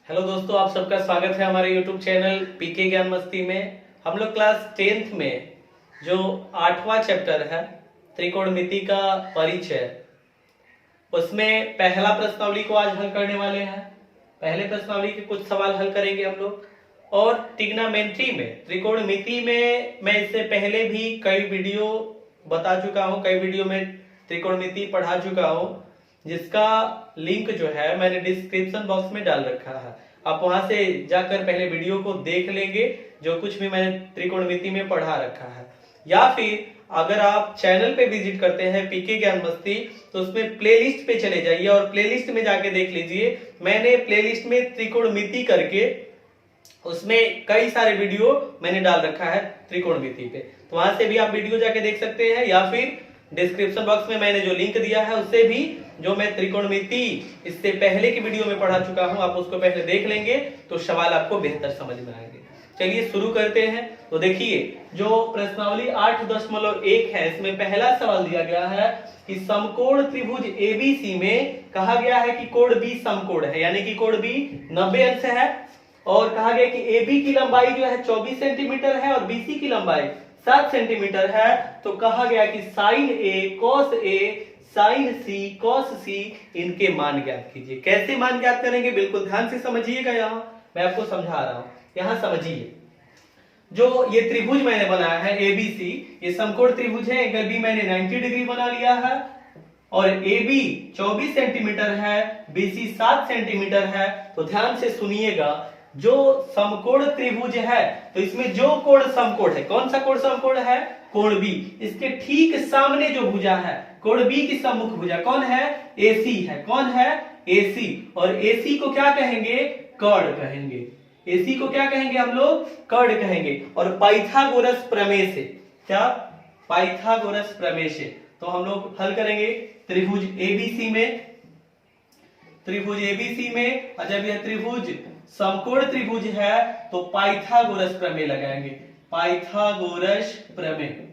Hello दोस्तों, आप सबका स्वागत है हमारे YouTube चैनल पीके ज्ञान मस्ती में। हम लोग क्लास 10th में जो 8वां चैप्टर है त्रिकोणमिति का परिचय, उसमें पहला प्रश्नावली को आज हल करने वाले हैं। पहले प्रश्नावली के कुछ सवाल हल करेंगे हम लोग। और ट्रिग्नोमेट्री में, त्रिकोणमिति में मैं इससे पहले भी कई वीडियो बता चुका हूँ, कई वीडियो में त्रिकोणमिति पढ़ा चुका हूँ, जिसका लिंक जो है मैंने डिस्क्रिप्शन बॉक्स में डाल रखा है। आप वहां से जाकर पहले वीडियो को देख लेंगे जो कुछ भी मैंने त्रिकोणमिति में पढ़ा रखा है। या फिर अगर आप चैनल पे विजिट करते हैं पीके ज्ञान मस्ती, तो उसमें प्लेलिस्ट पे चले जाइए और प्लेलिस्ट में जाके देख लीजिए। मैंने प्लेलिस्ट में त्रिकोणमिति करके उसमें कई सारे वीडियो मैंने डाल रखा है त्रिकोणमिति पे, तो वहां से भी आप वीडियो जाके देख सकते हैं। या फिर डिस्क्रिप्शन बॉक्स में मैंने जो लिंक दिया है उससे भी जो मैं त्रिकोणमिति इससे पहले की वीडियो में पढ़ा चुका हूं, आप उसको पहले देख लेंगे तो सवाल आपको बेहतर समझ में आएंगे। चलिए शुरू करते हैं। तो देखिए, जो प्रश्नावली 8.1 है, इसमें पहला सवाल दिया गया है कि समकोण त्रिभुज एबीसी में कहा गया है कि कोण बी समकोण है, यानी कि कोण बी 90 अंश है। और कहा गया कि एबी की लंबाई जो है 24 सेंटीमीटर है और बीसी की लंबाई 7 सेंटीमीटर है। तो कहा गया कि sign A cos A sign C cos सी इनके मान ज्ञात कीजिए। कैसे मान ज्ञात करेंगे, बिल्कुल ध्यान से समझिएगा। यहां मैं आपको समझा रहा हूं, यहां समझिए। जो ये त्रिभुज मैंने बनाया है एबीसी, ये समकोण त्रिभुज है। एंगल बी मैंने 90 डिग्री बना लिया है और AB 24 सेंटीमीटर है, BC 7 सेंटीमीटर है। तो ध्यान से सुनिएगा, जो समकोण त्रिभुज है तो इसमें जो कोण समकोण है, कौन सा कोण समकोण है, कोण बी। इसके ठीक सामने जो भुजा है, कोण बी की सम्मुख भुजा कौन है, AC है। कौन है, AC। और AC को क्या कहेंगे, कर्ण कहेंगे। AC को क्या कहेंगे हम लोग, कर्ण कहेंगे। और पाइथागोरस प्रमेय से, क्या, पाइथागोरस प्रमेय से तो हम लोग हल करेंगे त्रिभुज ABC में। त्रिभुज ABC में जब यह त्रिभुज समकोण त्रिभुज है तो पाइथागोरस प्रमेय लगाएंगे, पाइथागोरस प्रमेय।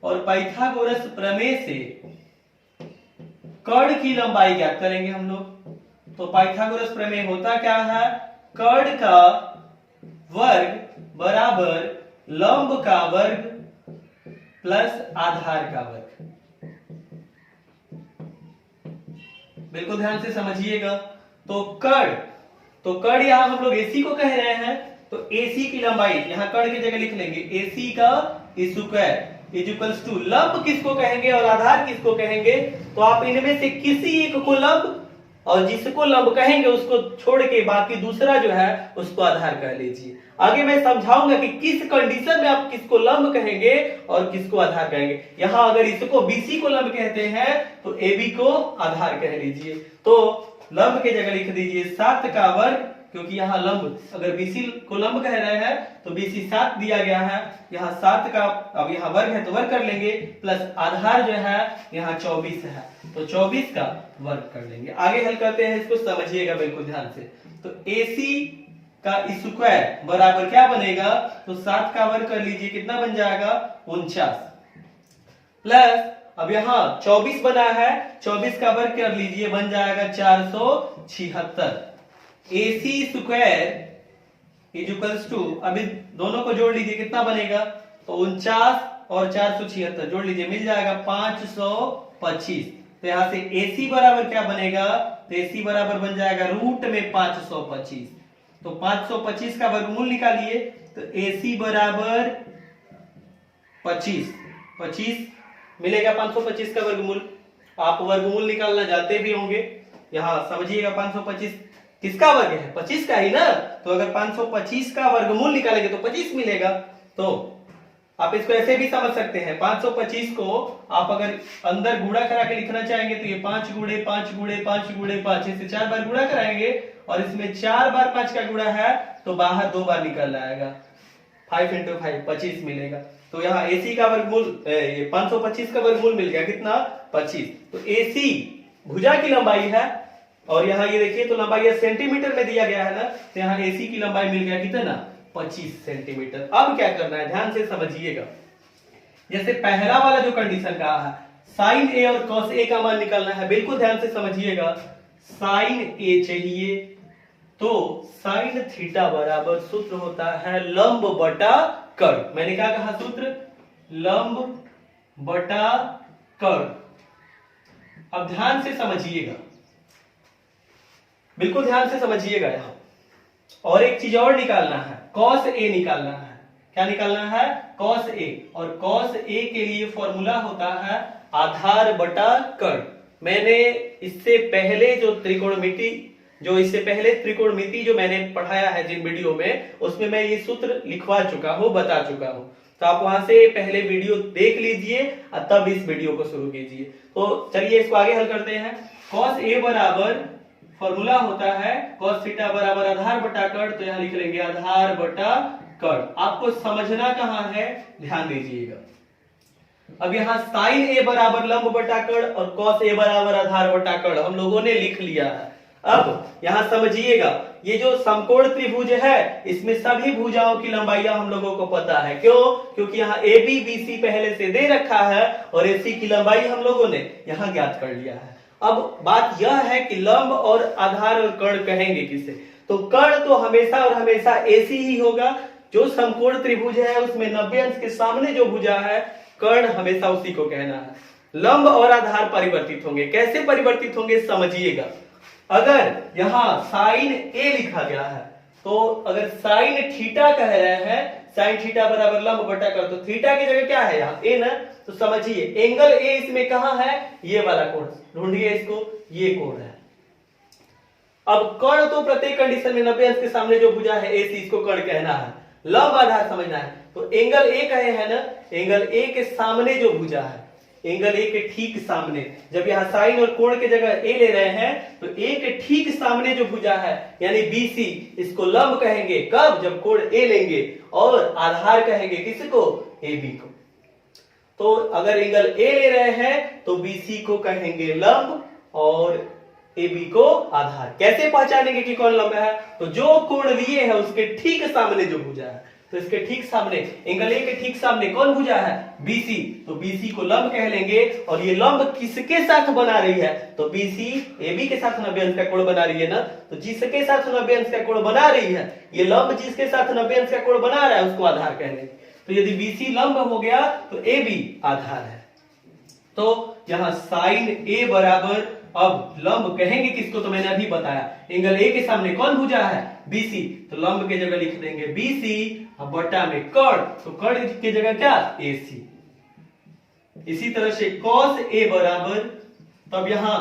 और पाइथागोरस प्रमेय से कर्ण की लंबाई ज्ञात करेंगे हम लोग। तो पाइथागोरस प्रमेय होता क्या है, कर्ण का वर्ग बराबर लंब का वर्ग प्लस आधार का वर्ग। बिल्कुल ध्यान से समझिएगा। तो कर्ण यहां हम लोग AC को कह रहे हैं, तो AC की लंबाई यहां कर्ण की जगह लिख लेंगे AC का स्क्वायर इज इक्वल्स टू लंब किसको कहेंगे और आधार किसको कहेंगे। तो आप इनमें से किसी एक को लंब और जिसको लंब कहेंगे उसको छोड़ के बाकी दूसरा जो है उसको आधार कह लीजिए। आगे मैं समझाऊंगा कि किस कंडीशन में आप किसको लंब कहेंगे और किसको आधार कहेंगे। यहां अगर इसको BC को लंब कहते हैं तो AB को आधार कह लीजिए। तो लंब के जगह लिख दीजिए 7 का वर्ग, क्योंकि यहाँ लंब अगर BC को लंब कह रहे हैं तो BC 7 दिया गया है। यहाँ 7 का, अब यहाँ वर्ग है तो वर्ग कर लेंगे, प्लस आधार जो है यहाँ 24 है तो 24 का वर्ग कर लेंगे। आगे हल करते हैं, इसको समझिएगा बिल्कुल ध्यान से। तो AC का स्क्वायर बराबर क्या बनेगा, तो 7 का वर्ग कर लीजिए, कितना बन जाएगा 49, प्लस अब यहां 24 बना है, 24 का वर्ग कर लीजिए, बन जाएगा 476। AC square is equals to, अभी दोनों को जोड़ लीजिए, कितना बनेगा, तो 49 और 476 जोड़ लीजिए, मिल जाएगा 525। तो यहां से AC बराबर क्या बनेगा, तो AC बराबर बन जाएगा रूट में 525। तो 525 का वर्गमूल निकालिए, तो AC बराबर 25 मिलेगा। 525 का वर्गमूल, आप वर्गमूल निकालना जानते भी होंगे। यहां समझिएगा 525 किसका वर्ग है, 25 का ही ना। तो अगर 525 का वर्गमूल निकालेंगे तो 25 मिलेगा। तो आप इसको ऐसे भी समझ सकते हैं, 525 को आप अगर अंदर गुणा करा के लिखना चाहेंगे तो ये 5 गुणे 5 गुणे 5 गुणे 5 इससे 4 बार गुणा कराएंगे और इसमें 4 बार 5 का गुणा है तो बाहर 2 बार निकल आएगा, 5 × 5 25 मिलेगा। तो यहाँ AC का वर्गमूल, ये 525 का वर्गमूल मिल गया, कितना 25। तो AC भुजा की लंबाई है और यहाँ ये देखिए तो लंबाई सेंटीमीटर में दिया गया है ना, तो यहाँ AC की लंबाई मिल गया कितना 25 सेंटीमीटर। अब क्या करना है, ध्यान से समझिएगा। जैसे पहला वाला जो कंडीशन कहा है, साइन A और कॉस A का मान निकालना है, बिल्कुल ध्यान से समझिएगा। साइन A चाहिए तो साइन थीटा बराबर सूत्र होता है लंब बटा कर्ण। मैंने क्या कहा सूत्र? लंब बटा कर्ण। अब ध्यान से समझिएगा, बिल्कुल ध्यान से समझिएगा। यहां और एक चीज और निकालना है, कॉस ए निकालना है। क्या निकालना है? Cos A. और कॉस ए के लिए फॉर्मूला होता है आधार बटा कर्ण। मैंने इससे पहले त्रिकोणमिति जो मैंने पढ़ाया है जिन वीडियो में, उसमें मैं ये सूत्र लिखवा चुका हूं, बता चुका हूं। तो आप वहां से पहले वीडियो देख लीजिए और तब इस वीडियो को शुरू कीजिए। तो चलिए इसको आगे हल करते हैं। कॉस ए बराबर फॉर्मूला होता है कॉस थीटा बराबर आधार बटा कर्ण। तो यहां लिख लेंगे आधार बटा कर्ण। आपको समझना कहां है, ध्यान दीजिएगा। अब यहां साइन ए बराबर लंब बटा कर्ण और कॉस ए बराबर आधार बटा कर्ण हम लोगों ने लिख लिया है। अब यहां समझिएगा, ये जो समकोण त्रिभुज है इसमें सभी भुजाओं की लंबाइयां हम लोगों को पता है। क्यों? क्योंकि यहाँ ए बी बी सी पहले से दे रखा है और एसी की लंबाई हम लोगों ने यहां ज्ञात कर लिया है। अब बात यह है कि लंब और आधार और कर्ण कहेंगे किसे? तो कर्ण तो हमेशा और हमेशा एसी ही होगा। जो समकोण त्रिभुज है उसमें 90 अंश के सामने जो भुजा है, कर्ण हमेशा उसी को कहना है। लंब और आधार परिवर्तित होंगे। कैसे परिवर्तित होंगे समझिएगा। अगर यहां साइन ए लिखा गया है, तो अगर साइन थीटा कह रहे हैं, साइन थीटा बराबर लंब बटा कर्ण, तो थीटा की जगह क्या है यहाँ? ए ना। तो समझिए एंगल ए इसमें कहां है? ये वाला कोण, ढूंढिए इसको, ये कोण है। अब कर्ण तो प्रत्येक कंडीशन में 90 अंश के सामने जो भुजा है एसी, इसको कर्ण कहना है। लंब आधार समझना है। तो एंगल ए कहे हैं ना, एंगल ए के सामने जो भुजा है, एंगल ए के ठीक सामने, जब यहां साइन और कोण की जगह ए ले रहे हैं तो ए के ठीक सामने जो भुजा है यानी बीसी, इसको लंब कहेंगे। कब? जब कोण ए लेंगे। और आधार कहेंगे किसको? ए बी को। तो अगर एंगल ए ले रहे हैं तो बीसी को कहेंगे लंब और ए बी को आधार। कैसे पहचानेंगे कि कौन लंब है? तो जो कोण लिए है उसके ठीक सामने जो भुजा है, तो इसके ठीक सामने, एंगल ए के ठीक सामने कौन भुजा है? बीसी। तो बीसी को लंब कह लेंगे। और ये लंब किसके साथ बना रही है? तो बीसी ए बी के साथ 90 अंश का कोण बना रही है ना। तो जिसके साथ 90 अंश का कोण बना रही है, ये लंब जिसके साथ 90 अंश का कोण बना रहा है उसको आधार कह लेंगे। तो यदि बीसी लंब हो गया तो ए बी आधार है। तो यहां साइन ए बराबर, अब लंब कहेंगे किसको? तो मैंने अभी बताया, एंगल ए के सामने कौन भुजा है? बीसी। तो लंब के जगह लिख देंगे बीसी, अब बटा में कर्ण, तो कर्ण की जगह क्या? एसी। इसी तरह से कॉस ए बराबर, तब यहां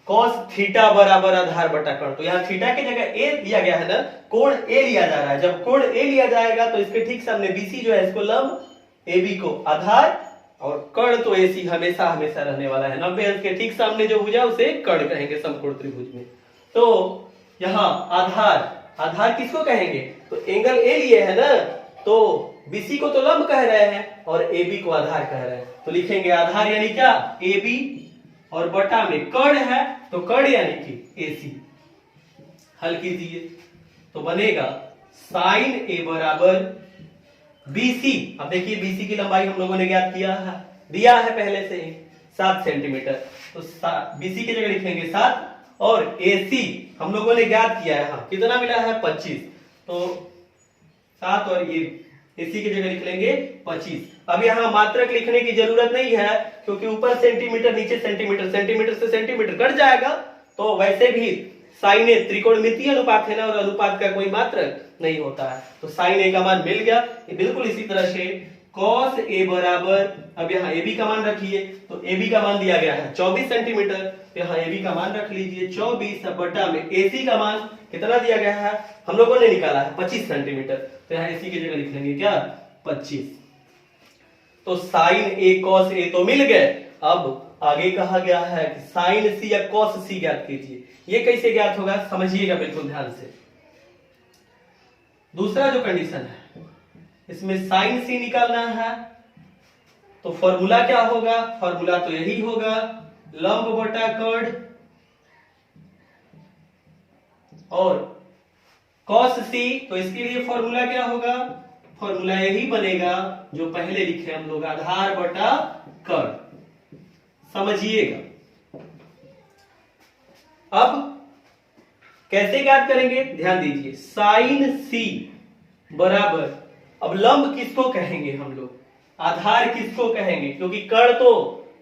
कॉस थीटा बराबर आधार बटा कर्ण। तो यहां थीटा की जगह ए दिया गया है ना, कोण ए लिया जा रहा है। जब कोण ए लिया जाएगा तो इसके ठीक सामने बीसी जो है इसको लंब, ए बी को आधार, और कर्ण तो एसी हमेशा हमेशा रहने वाला है। 90 अंश के ठीक सामने जो भुजा उसे कर्ण कहेंगे समकोण त्रिभुज में। तो यहां आधार किसको कहेंगे? तो एंगल ए लिए है ना, तो बीसी को तो लंब कह रहे हैं और ए बी को आधार कह रहे हैं। तो लिखेंगे आधार यानी क्या? ए बी, और बटा में कर्ण है तो कर्ण यानी कि एसी। हल कीजिए तो बनेगा साइन ए बराबर बीसी। अब देखिए बीसी की लंबाई हम लोगों ने ज्ञात दिया है पहले से 7 सेंटीमीटर। तो बीसी की जगह लिखेंगे 7, और एसी हम लोगों ने ज्ञात किया है, हाँ कितना मिला है? 25। तो 7 और ये एसी की जगह लिख लेंगे 25। अब यहाँ मात्रक लिखने की जरूरत नहीं है क्योंकि ऊपर सेंटीमीटर नीचे सेंटीमीटर, सेंटीमीटर से सेंटीमीटर कट जाएगा। तो वैसे भी साइन ए त्रिकोणमितीय अनुपात है ना, और अनुपात का कोई मात्रक नहीं होता है। तो साइन ए का मान मिल गया। बिल्कुल इसी तरह से कॉस ए बराबर, अब यहाँ ए बी का मान रखिए, तो ए बी का मान दिया गया है 24 सेंटीमीटर। तो यहाँ ए बी का मान रख लीजिए 24, बटा में एसी का मान कितना दिया गया है? हम लोगों ने निकाला है 25 सेंटीमीटर। तो यहाँ एसी की जगह लिख लेंगे क्या? 25। तो साइन ए कॉस ए तो मिल गए। अब आगे कहा गया है कि साइन सी या कॉस सी ज्ञात कीजिए। ये कैसे ज्ञात होगा समझिएगा बिल्कुल ध्यान से। दूसरा जो कंडीशन है इसमें साइन सी निकालना है, तो फॉर्मूला क्या होगा? फॉर्मूला तो यही होगा लंब बटा कर्ण, और कॉस सी, तो इसके लिए फॉर्मूला क्या होगा? फॉर्मूला यही बनेगा जो पहले लिखे हम लोग, आधार बटा कर्ण। समझिएगा। अब कैसे ज्ञात करेंगे, ध्यान दीजिए, साइन सी बराबर, अब लंब किसको कहेंगे हम लोग, आधार किसको कहेंगे, क्योंकि कर्ण तो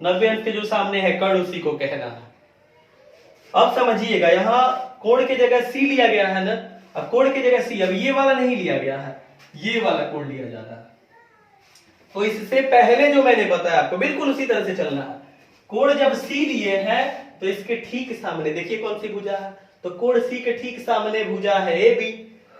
90 अंश के जो सामने है कर्ण उसी को कहना है। अब समझिएगा, यहां कोण की जगह सी लिया गया है ना, अब कोण की जगह सी, अब ये वाला नहीं लिया गया है, ये वाला कोण लिया जा रहा है। तो इससे पहले जो मैंने बताया आपको बिल्कुल उसी तरह से चलना है। कोण जब सी लिए है तो इसके ठीक सामने देखिए कौन सी भुजा है, तो कोण सी के ठीक सामने भुजा है ए बी,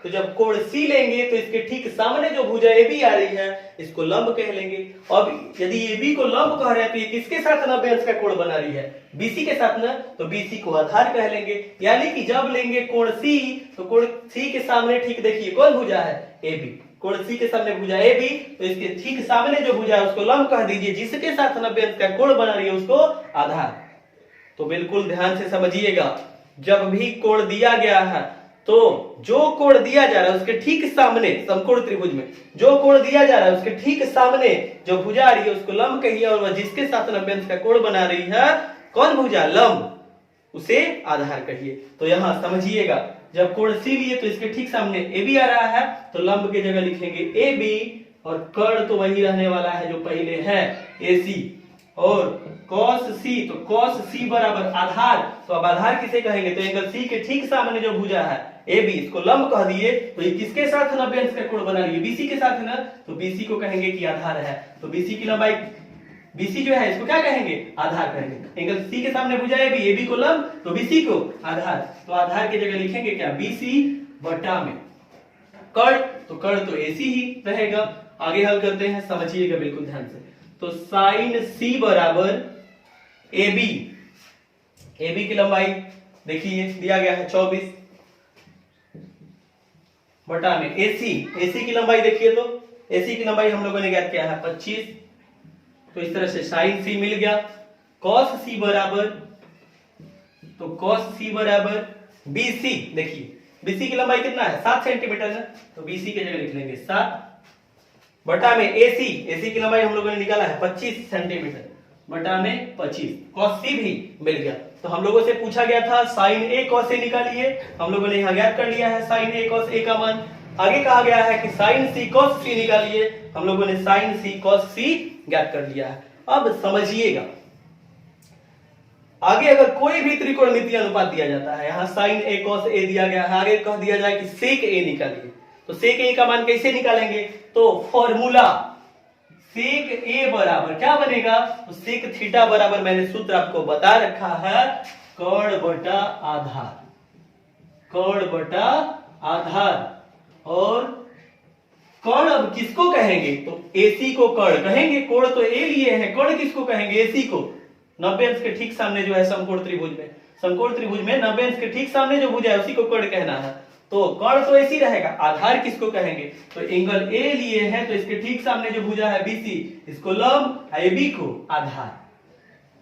तो जब कोण सी लेंगे तो इसके ठीक सामने जो भुजा ए बी आ रही है इसको लंब कह लेंगे। अब यदि ए बी को लंब कह रहे हैं तो ये किसके साथ 90 अंश का कोण बना रही है, बीसी के साथ ना, तो बीसी को आधार कह लेंगे। यानी कि जब लेंगे कोण सी तो कोण सी के सामने ठीक देखिए कौन भुजा है, ए बी, कोण सी के सामने भुजा ए बी, तो इसके ठीक सामने जो भुजा है उसको लंब कह दीजिए, जिसके साथ 90 अंश का कोण बना रही है उसको आधार। तो बिल्कुल ध्यान से समझिएगा, जब भी कोण दिया गया है तो जो कोण दिया जा रहा है उसके ठीक सामने, समकोण त्रिभुज में जो कोण दिया जा रहा है उसके ठीक सामने जो भुजा आ रही है उसको लंब कहिए, और वह जिसके साथ 90 अंश का कोण बना रही है कौन भुजा, लंब, उसे आधार कहिए। तो यहां समझिएगा, जब कोण सी लिए तो इसके ठीक सामने ए बी आ रहा है, तो लंब की जगह लिखेंगे ए बी, और कर्ण तो वही रहने वाला है जो पहले है ए सी, और cos c, तो cos c बराबर आधार, तो अब आधार किसे कहेंगे, तो एंगल C के ठीक सामने जो भुजा है AB, इसको लंब कह दिए, तो ये किसके साथ 90 अंश का कोण बना रही है, BC के साथ है ना, तो BC को कहेंगे कि आधार है। तो BC की लंबाई, BC जो है इसको क्या कहेंगे, आधार कहेंगे। एंगल C के सामने भुजा AB को लंब, तो BC को आधार, तो आधार की जगह लिखेंगे क्या, BC बटा में कर्ण, तो कर्ण तो AC ही रहेगा। आगे हल करते हैं, समझिएगा बिल्कुल ध्यान से। तो साइन C बराबर AB, AB की लंबाई देखिए दिया गया है 24 बटा में AC की लंबाई देखिए, तो AC की लंबाई हम लोगों ने ज्ञात किया है 25, तो इस तरह से साइन C मिल गया। cos C बराबर, तो cos C बराबर BC, देखिए BC की लंबाई कितना है, 7 सेंटीमीटर है, तो BC की जगह लिख लेंगे 7 बटा में AC की लंबाई हम लोगों ने निकाला है 25 सेंटीमीटर बटा में 25, cos C भी मिल गया। तो हम लोगों से पूछा गया था sin A cos A निकालिए, हम लोगों ने यहाँ ज्ञात कर लिया है sin A cos A का मान। आगे कहा गया है कि sin C cos C निकालिए, हम लोगों ने sin C cos C ज्ञात कर लिया है। अब समझिएगा, आगे अगर कोई भी त्रिकोणमितीय अनुपात दिया जाता है, यहाँ sin A cos A दिया गया है, आगे कह दिया जाए कि sec A निकालिए, तो sec A का मान कैसे निकालेंगे, तो फॉर्मूला sec A बराबर क्या बनेगा, तो sec थीटा बराबर मैंने सूत्र आपको बता रखा है, कर्ण बटा आधार, कर्ण बटा आधार। और कर्ण अब किसको कहेंगे, तो AC को कर्ण कहेंगे, कोण तो A लिए हैं, कर्ण किसको कहेंगे, AC को। 90 अंश के ठीक सामने जो है समकोण त्रिभुज में 90 अंश के ठीक सामने जो भुजा है उसी को कर्ण कहना है, तो कर्ण तो ऐसी रहेगा, आधार किसको कहेंगे, तो एंगल ए लिए हैं तो इसके ठीक सामने जो भुजा है BC, इसको लंब, AB को आधार।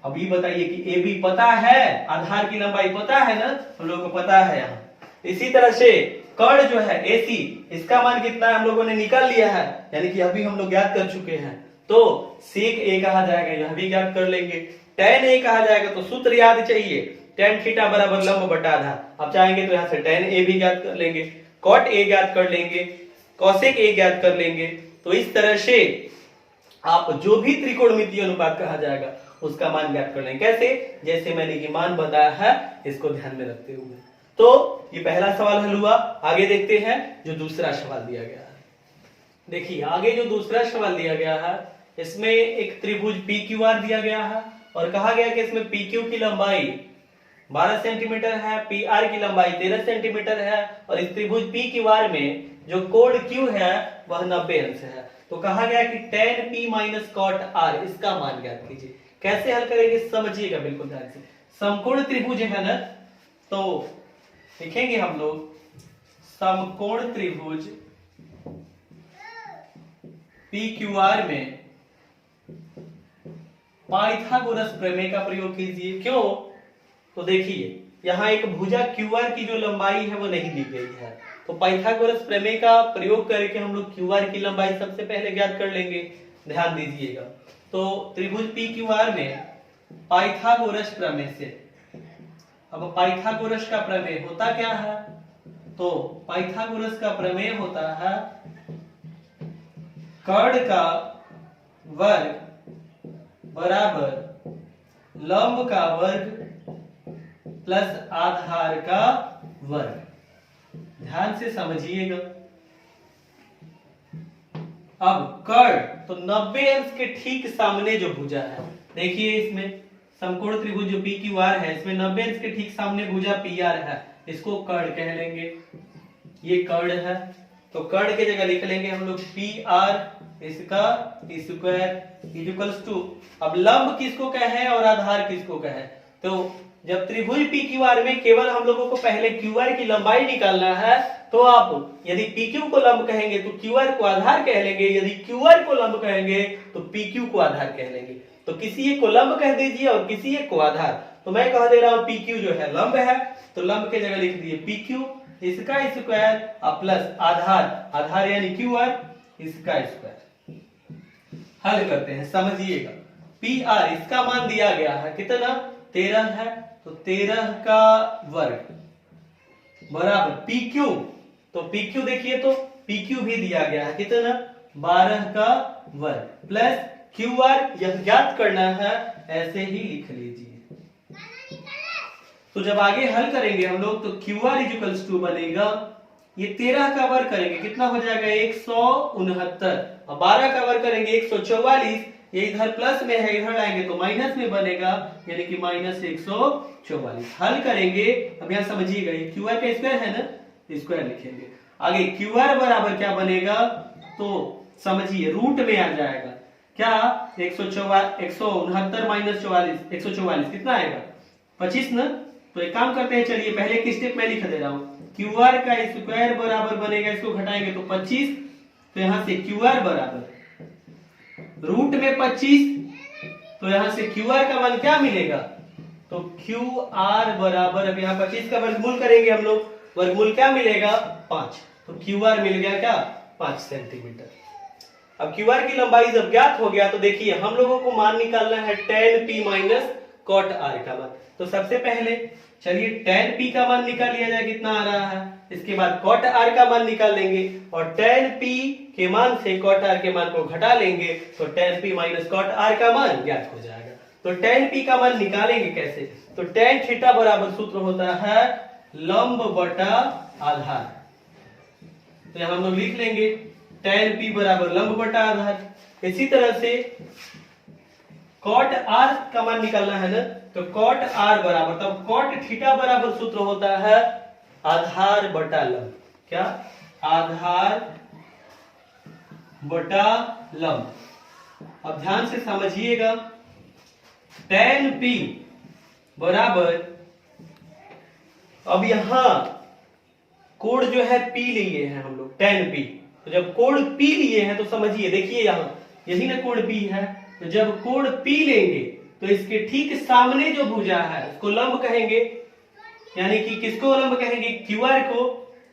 अब ये बताइए कि AB पता है, आधार की लंबाई पता है ना, हम लोगों को पता है यहाँ। इसी तरह से कर्ण जो है AC, इसका मान कितना है हम लोगों ने निकाल लिया है, यानी कि अभी हम लोग ज्ञात कर चुके हैं, तो sec A कहा जाएगा, यह भी ज्ञात कर लेंगे। tan A कहा जाएगा, तो सूत्र याद चाहिए, tan थीटा बराबर लंब बटा आधार। अब चाहेंगे तो यहाँ से tan A भी ज्ञात कर लेंगे, cot A ज्ञात कर लेंगे, cosec A ज्ञात कर लेंगे। तो इस तरह से आप जो भी त्रिकोणमितीय अनुपात कहा जाएगा उसका मान ज्ञात कर लेंगे। कैसे, जैसे मैंने ये मान बताया है, इसको ध्यान में रखते हुए। तो ये पहला सवाल हल हुआ। आगे देखते हैं जो दूसरा सवाल दिया गया है। देखिए आगे जो दूसरा सवाल दिया गया है, इसमें एक त्रिभुज PQR दिया गया है और कहा गया कि इसमें PQ की लंबाई 12 सेंटीमीटर है, PR की लंबाई 13 सेंटीमीटर है, और इस त्रिभुज PQR में जो कोण Q है वह 90 अंश है। तो कहा गया कि tan P minus cot R, इसका मान ज्ञात कीजिए। कैसे हल करेंगे समझिएगा बिल्कुल ध्यान से। समकोण त्रिभुज है ना, तो लिखेंगे हम लोग समकोण त्रिभुज PQR में पाइथागोरस प्रमेय का प्रयोग कीजिए। क्यों, तो देखिए यहाँ एक भुजा QR की जो लंबाई है वो नहीं दी गई है, तो पाइथागोरस प्रमेय का प्रयोग करके हम लोग QR की लंबाई सबसे पहले ज्ञात कर लेंगे। ध्यान दीजिएगा, तो त्रिभुज PQR में पाइथागोरस प्रमेय से अब पाइथागोरस का प्रमेय होता क्या है? तो पाइथागोरस का प्रमेय होता है कर्ण का वर्ग बराबर लंब का वर्ग प्लस आधार का वर्ग। ध्यान से समझिएगा। अब कर्ण तो 90 अंश के ठीक सामने जो भुजा है, देखिए इसमें समकोण त्रिभुज जो पी क्यू आर है, इसमें 90 अंश के ठीक सामने भुजा पी आर है, इसको कर्ण कह लेंगे। ये कर्ण है, तो कर्ण की जगह लिख लेंगे हम लोग पी आर इसका स्क्वायर इक्वल्स टू, अब लंब किसको कहे और आधार किसको कहे? तो जब त्रिभुज पी क्यू आर में केवल हम लोगों को पहले क्यू आर की लंबाई निकालना है, तो आप यदि पी क्यू को लंब कहेंगे तो क्यू आर को आधार कह लेंगे, यदि क्यू आर को लंब कहेंगे तो पी क्यू को आधार कह लेंगे। तो किसी एक को लंब कह दीजिए और किसी एक को आधार। तो मैं कह दे रहा हूं पी क्यू जो है लंब है, तो लंब के जगह लिख दिए पी क्यू इसका स्क्वायर प्लस आधार, आधार यानी क्यू आर इसका स्क्वायर। हल करते हैं, समझिएगा। पी आर इसका मान दिया गया है कितना? 13 है, तो 13 का वर्ग बराबर पी क्यू, तो पी क्यू देखिए तो पी क्यू भी दिया गया है कितना? 12 का वर्ग प्लस क्यू आर यह ज्ञात करना है, ऐसे ही लिख लीजिए। तो जब आगे हल करेंगे हम लोग तो क्यू आर इक्वल्स टू बनेगा, ये 13 का वर्ग करेंगे कितना हो जाएगा? 169, और 12 का वर्ग करेंगे 144, ये इधर प्लस में है, इधर लाएंगे तो माइनस में बनेगा, यानी कि माइनस 144। हल करेंगे, अब यहां समझिएगा ये क्यू आर का स्क्वायर है ना, स्क्वायर लिखेंगे। आगे क्यू आर बराबर क्या बनेगा? तो समझिए रूट में आ जाएगा क्या? 169 माइनस 44, 144 कितना आएगा? 25 ना। तो एक काम करते हैं, चलिए पहले की स्टेप मैं लिख दे रहा हूं। क्यू आर का स्क्वायर बराबर बनेगा, इसको घटाएंगे तो 25, तो यहां से क्यू आर बराबर रूट में 25, तो यहां से क्यू आर का मान क्या मिलेगा? तो क्यू आर बराबर, अब यहाँ 25 का वर्गमूल करेंगे हम लोग, वर्गमूल क्या मिलेगा? 5, तो क्यू आर मिल गया क्या? 5 सेंटीमीटर। अब क्यू आर की लंबाई जब ज्ञात हो गया तो देखिए हम लोगों को मान निकालना है tan p minus cot r का मान। तो सबसे पहले चलिए tan p का मान निकाल लिया जाए, कितना आ रहा है। इसके बाद cot r का मान निकाल लेंगे, और tan p के मान से cot r के मान को घटा लेंगे, तो tan p minus cot r का मान ज्ञात हो जाएगा। तो tan p का मान निकालेंगे कैसे? तो tan थीटा बराबर सूत्र होता है लंब बटा आधार। तो यहां हम लोग लिख लेंगे tan p बराबर लंब बटा आधार। इसी तरह से cot r का मान निकालना है ना, तो cot r बराबर, तब cot थीटा बराबर सूत्र होता है आधार बटा लंब। क्या? आधार बटा लंब। अब ध्यान से समझिएगा, tan p बराबर, अब यहां कोण जो है p लिए हैं हम लोग tan p, तो जब कोण p लिए हैं तो समझिए, देखिए यहां यही ना कोण p है, तो जब कोण p लेंगे तो इसके ठीक सामने जो भुजा है उसको लंब कहेंगे, यानी कि किसको लंब कहेंगे? क्यू आर को।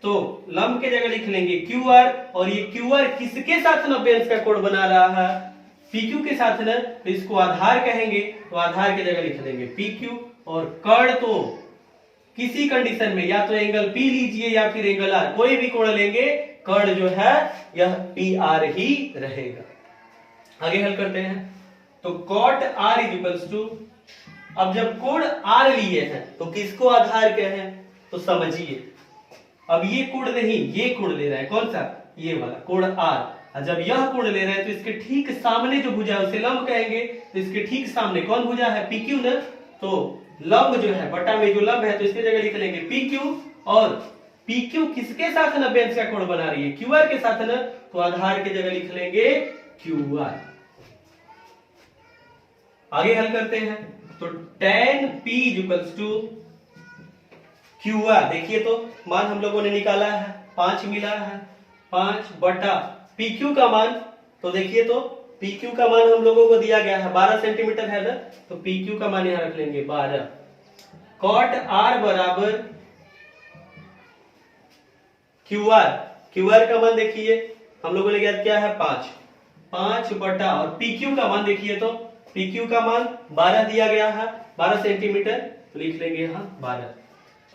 तो लंब के जगह लिख लेंगे क्यू आर, और ये क्यू आर किसके साथ 90 अंश का कोण बना रहा है? पी क्यू के साथ ना, तो इसको आधार कहेंगे, तो आधार की जगह लिख देंगे पी क्यू। और कर्ण तो किसी कंडीशन में या तो एंगल पी लीजिए या फिर एंगल आर, कोई भी कोण लेंगे, कर्ण जो है यह पी आर ही रहेगा। आगे हल करते हैं, तो cot r इक्वल्स टू, अब जब कोण r लिए हैं तो किसको आधार कहें? तो समझिए, अब ये कोण नहीं, ये कोण ले रहा है, कौन सा? ये वाला कोण r। और जब यह कोण ले रहा है तो इसके ठीक सामने जो भुजा है उसे लंब कहेंगे, तो इसके ठीक सामने कौन भुजा है? पी क्यू ना। तो लंब जो है बटा में जो लंब है, तो इसके जगह लिख लेंगे पी क्यू, और पी क्यू किसके साथ 90 अंश का कोण बना रही है? क्यू आर के साथ ना, तो आधार की जगह लिख लेंगे क्यू आर। आगे हल करते हैं, तो tan p equals to q r, देखिए तो मान हम लोगों ने निकाला है 5 मिला है, 5 बटा पी क्यू का मान, तो देखिए तो पी क्यू का मान हम लोगों को दिया गया है 12 सेंटीमीटर है ना, तो पी क्यू का मान यहां रख लेंगे 12। cot r बराबर क्यू आर, क्यू आर का मान देखिए हम लोगों ने ज्ञात किया है 5 बटा, और पी क्यू का मान देखिए तो पी क्यू का मान 12 दिया गया है, 12 सेंटीमीटर, तो लिख लेंगे यहाँ 12।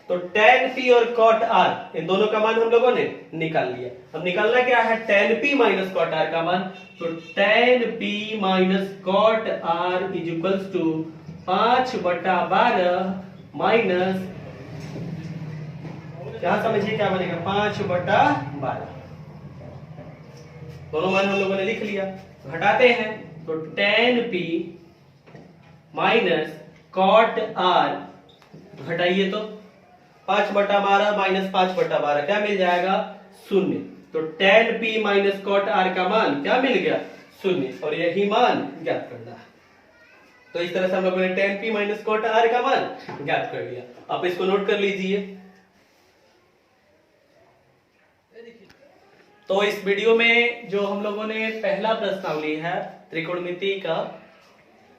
तो tan p और cot r इन दोनों का मान हम लोगों ने निकाल लिया। अब निकालना क्या है, tan p minus cot r का मान। तो tan p minus cot r is equals to 5/12 minus, क्या समझिए क्या बनेगा, 5/12। दोनों मान हम लोगों ने लिख लिया, घटाते हैं। तो tan p minus cot r घटाइए तो 5/12 माइनस 5/12 क्या मिल जाएगा, 0। तो tan p minus cot r का मान क्या मिल गया, 0, और यही मान ज्ञात करना है। तो इस तरह से हम लोगों ने tan p minus cot r का मान ज्ञात कर लिया। आप इसको नोट कर लीजिए। तो इस वीडियो में जो हम लोगों ने पहला प्रश्नावली है त्रिकोणमिति का,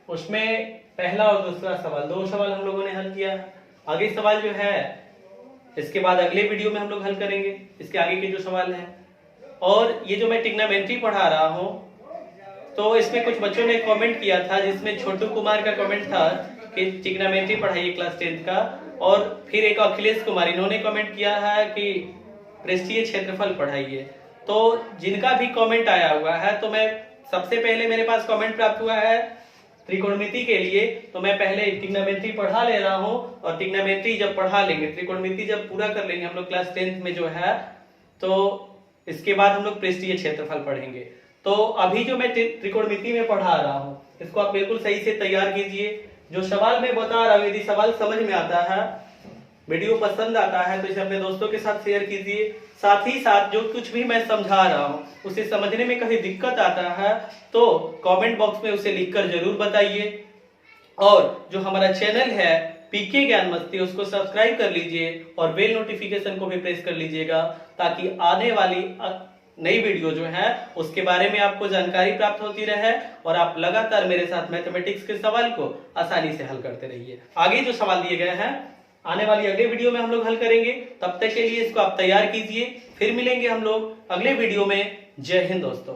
उसमें पहला और दूसरा सवाल, 2 सवाल हम लोगों ने हल किया। आगे सवाल जो है इसके बाद अगले वीडियो में हम लोग हल करेंगे, इसके आगे के जो सवाल हैं। और ये जो मैं ट्रिग्नोमेट्री पढ़ा रहा हूँ, तो इसमें कुछ बच्चों ने कमेंट किया था, जिसमें छोटू कुमार का कमेंट था कि ट्रिग्नोमेट्री पढ़ाइए क्लास 10th का, और फिर एक अखिलेश कुमार, इन्होंने कमेंट किया है कि पृष्ठीय क्षेत्रफल पढ़ाइए। तो जिनका भी कमेंट आया हुआ है, तो मैं सबसे पहले मेरे पास कमेंट प्राप्त हुआ है त्रिकोणमिति के लिए, तो मैं पहले ट्रिग्नोमेट्री पढ़ा ले रहा हूं, और ट्रिग्नोमेट्री जब पढ़ा लेंगे, त्रिकोणमिति जब पूरा कर लेंगे हम लोग क्लास 10th में जो है, तो इसके बाद हम लोग पृष्ठीय क्षेत्रफल पढ़ेंगे। तो अभी जो मैं त्रिकोणमिति में पढ़ा रहा हूं, इसको आप बिल्कुल सही से तैयार कीजिए। जो सवाल मैं बता रहा हूं, यदि सवाल समझ में आता है, वीडियो पसंद आता है, तो इसे अपने दोस्तों के साथ शेयर कीजिए। साथ ही साथ जो कुछ भी मैं समझा रहा हूं, उसे समझने में कहीं दिक्कत आता है तो कमेंट बॉक्स में उसे लिखकर जरूर बताइए। और जो हमारा चैनल है पीके ज्ञान मस्ती, उसको सब्सक्राइब कर लीजिए और बेल नोटिफिकेशन को भी प्रेस कर लीजिएगा, ताकि आने वाली नई वीडियो जो है उसके बारे में आपको जानकारी प्राप्त होती रहे और आप लगातार मेरे साथ मैथमेटिक्स के सवाल को आसानी से हल करते रहिए। आगे जो सवाल दिए गए हैं आने वाली अगले वीडियो में हम लोग हल करेंगे। तब तक के लिए इसको आप तैयार कीजिए। फिर मिलेंगे हम लोग अगले वीडियो में। जय हिंद दोस्तों।